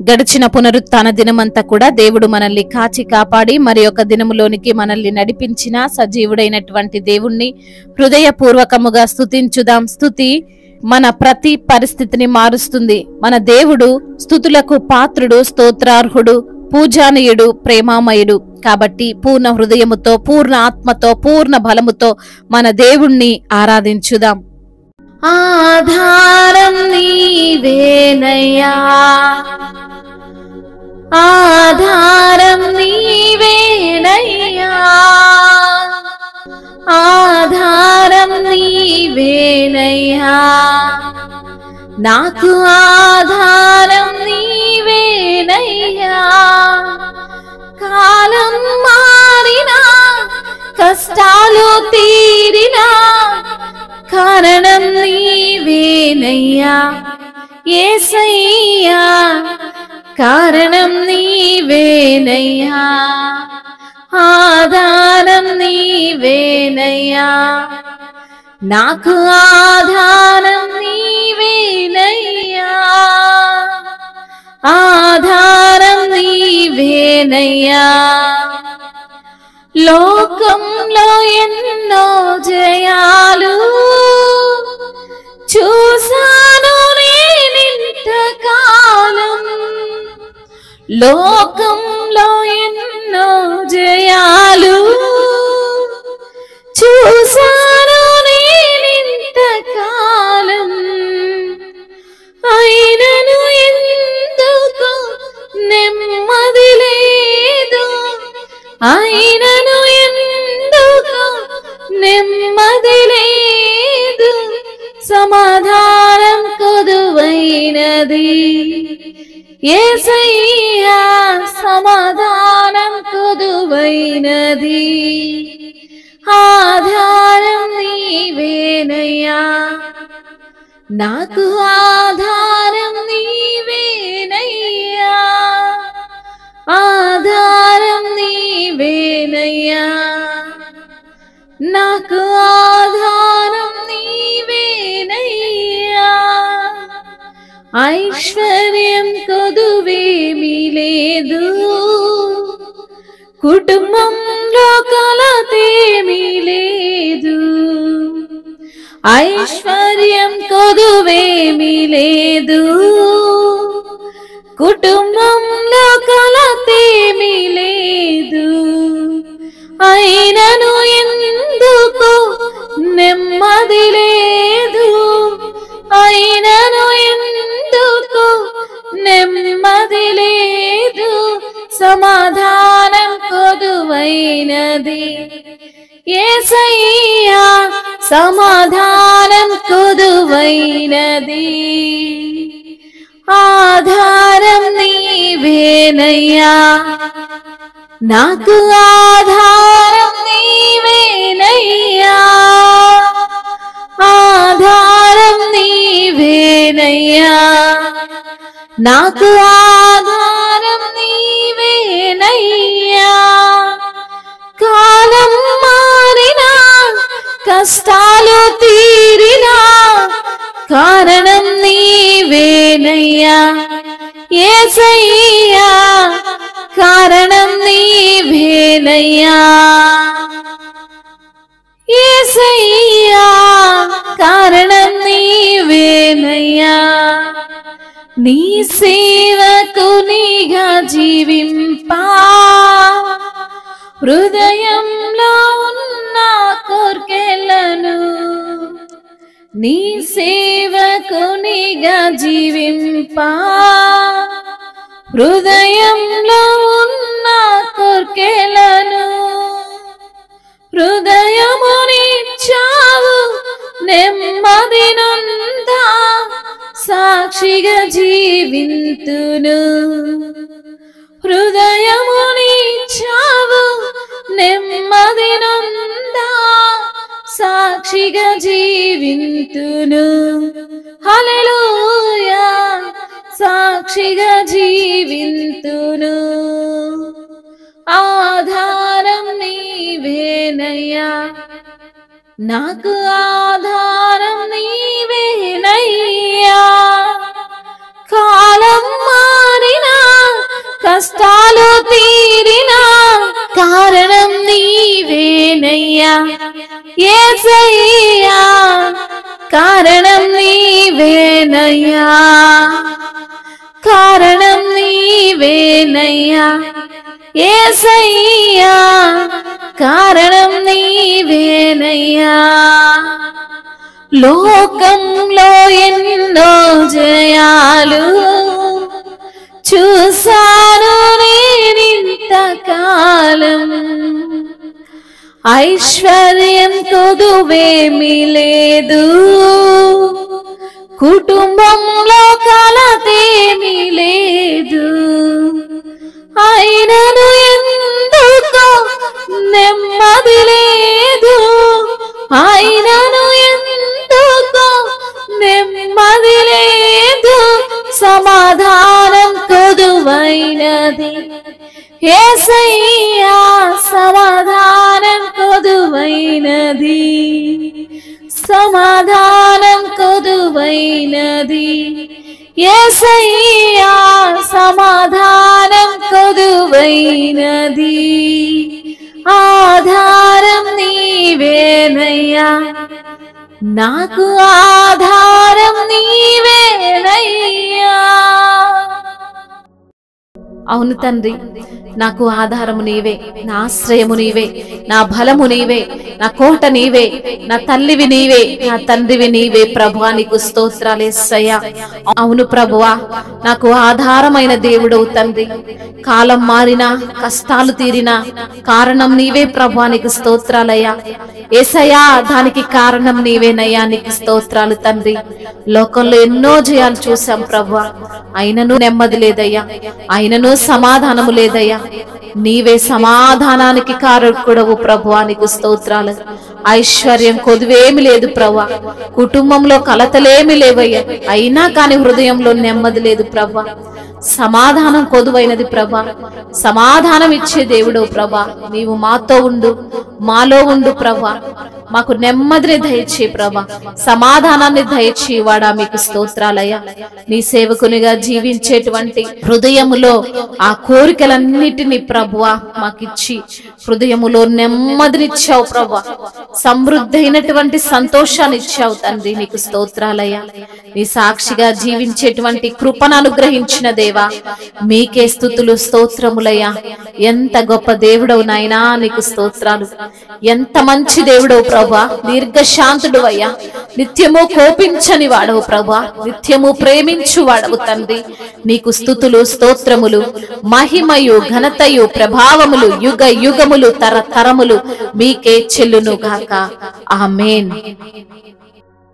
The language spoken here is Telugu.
గడిచిన పునరుత్థాన దినమంతా కూడా దేవుడు మనల్ని కాచి కాపాడి మరి ఒక దినములోనికి మనల్ని నడిపించిన సజీవుడైనటువంటి దేవుణ్ణి హృదయపూర్వకముగా స్తుతించుదాం. స్తుతి మన ప్రతి పరిస్థితిని మారుస్తుంది. మన దేవుడు స్తుతులకు పాత్రుడు, స్తోత్రార్హుడు, పూజానీయుడు, ప్రేమామయుడు. కాబట్టి పూర్ణ హృదయముతో, పూర్ణ ఆత్మతో, పూర్ణ బలముతో మన దేవుణ్ణి ఆరాధించుదాం. ఆధారం నీవేనయ్యా, ఆధారం నీవేనయ్యా, ఆధారం నీవేనయ్యా, నాకు ఆధారం నీవేనయ్యా. కాలం మారినా, కష్టాలు తీరినా కారణం నీవేనయ్యా యేసయ్యా, కారణం నీవేనయ్యా, ఆధారం నీవేనయ్యా, నాకు ఆధారం నీవేనయ్యా, ఆధారం నీవేనయ్యా. లోకంలో ఎన్నో జయాలు చూసాను నేనింతకాలం, లోకంలో ఎన్నో జయాలు చూసాను నేనింతకాలం, అయినను ఎందుకు నెమ్మది లేదు, అయినను ఎందుకు నెమ్మది లేదు, సమాధానం కొదువైనది యేసయ్యా, సమాధానం కొదువైనది, ఆధారం నీవేనయ్యా, నాకు ఆధారం నీవేనయ్యా, ఆధారం నీవేనయ్యా, నాకు ఆధారం నీవేనయ్యా. ఐశ్వర్యం కొదువేమీ లేదు, కుటుంబంలో కలతేమీ లేదు, ఐశ్వర్యం కొదువేమీ లేదు, కుటుంబంలో కలతేమీ లేదు, అయినను ఎందుకు నెమ్మది లేదు, అయినను ఎందుకు నెమ్మది లేదు, సమాధానం కొదువైనది యేసయ్యా, సమాధానం కొదువైనది, ఆధారం నీవేనయ్యా, నాకు ఆధారం నీవేనయ్యా, ఆధారం నీవేనయ్యా, నాకు ఆధారం నీవేనయ్యా. కాలం మారినా, కష్టాలు తీరినా కారణం నీవేనయ్యా యేసయ్యా, కారణం నీవేనయ్యా యేసయ్యా, కారణం నీవేనయ్యా. నీ సేవకునిగా జీవింపా హృదయంలో ఉన్న కోర్కెలను, నీ సేవకునిగా జీవింపా హృదయంలో ఉన్న కోర్కెలను, హృదయమునిచ్చావు నెమ్మది నొందా సాక్షిగా జీవింతును, హృదయమునిచ్చావు నెమ్మది నొందా సాక్షిగా జీవింతును, హల్లెలూయా, సాక్షిగా జీవింతును, ఆధారం నీవేనయ్యా, నాకు ఆధారం నీవేనయ్యా. కాలం మారినా, కష్టాలు తీరినా కారణం నీవేనయ్యా యేసయ్యా, కారణం నీవేనయ్యా, కారణం నీవేనయ్యా యేసయ్యా, కారణం నీవేనయ్యా. లోకంలో ఎన్నో జయాలు చూశాను నేనింతకాలం, ఐశ్వర్యం కొదువేమీ లేదు, కుటుంబంలో కలతేమీ లేదు, అయినను ఎందుకో నెమ్మది లేదు, అయినను ఎందుకో నెమ్మది లేదు, సమాధానం కొదువైనది యేసయ్యా, సమాధానం కొదువైనది, సమాధానం కొదువైనది యేసయ్యా, సమాధానం కొదువైనది. ఆధారం నీవేనయ్యా, నాకు ఆధారం నీవేనయ్యా. అవును తండ్రి, నాకు ఆధారము నీవే, నా ఆశ్రయము నీవే, నా బలము నీవే, నా కోట నీవే, నా తల్లివి నీవే, నా తండ్రివి నీవే ప్రభువా, నీకు స్తోత్రాలు యేసయ్యా. అవును ప్రభువా, నాకు ఆధారమైన దేవుడవు తండ్రి. కాలం మారినా కష్టాలు తీరినా కారణం నీవే ప్రభువా, నీకు స్తోత్రాలయ్యా. యేసయ్యా, దానికి కారణం నీవేనయ్యా, నీకు స్తోత్రాలు తండ్రి. లోకంలో ఎన్నో జయాలు చూసాం ప్రభువా, అయినను నెమ్మది లేదయ్యా, అయినను సమాధానము లేదయ్యా. నీవే సమాధానానికి కారకుడవు ప్రభువా, నీకు స్తోత్రాలు. ఐశ్వర్యం కొదువేమి లేదు ప్రభువా, కుటుంబంలో కలతలేమి లేవయ్యా, అయినా కాని హృదయంలో నెమ్మది లేదు ప్రభువా. సమాధానం కొదువైనది ప్రభా, సమాధానం ఇచ్చే దేవుడు ప్రభా. నీవు మాతో ఉండు, మాలో ఉండు ప్రభా. మాకు నెమ్మదిని దయచే ప్రభా, సమాధానాన్ని దయచేవాడా, మీకు స్తోత్రాలయ్యా. నీ సేవకునిగా జీవించేటువంటి హృదయములో ఆ కోరికలన్నిటినీ ప్రభువా మాకిచ్చి హృదయములో నెమ్మదినిచ్చావు ప్రభా, సమృద్ధి అయినటువంటి సంతోషాన్ని ఇచ్చావు తండ్రి, నీకు స్తోత్రాలయ్యా. నీ సాక్షిగా జీవించేటువంటి కృపను అనుగ్రహించిన దేవా, మీకే స్తుతులు స్తోత్రములయ్యా. ఎంత గొప్ప దేవుడవు నాయనా, నీకు స్తోత్రాలు. ఎంత మంచి దేవుడవు ప్రభా, దీర్ఘశాంతుడు అయ్యా, నిత్యము కోపించని వాడవు ప్రభా, నిత్యము ప్రేమించు వాడవు తండ్రి. నీకు స్తుతులు స్తోత్రములు, మహిమయు ఘనతయు ప్రభావములు యుగ యుగములు తరతరములు మీకే చెల్లును గాక. ఆమేన్.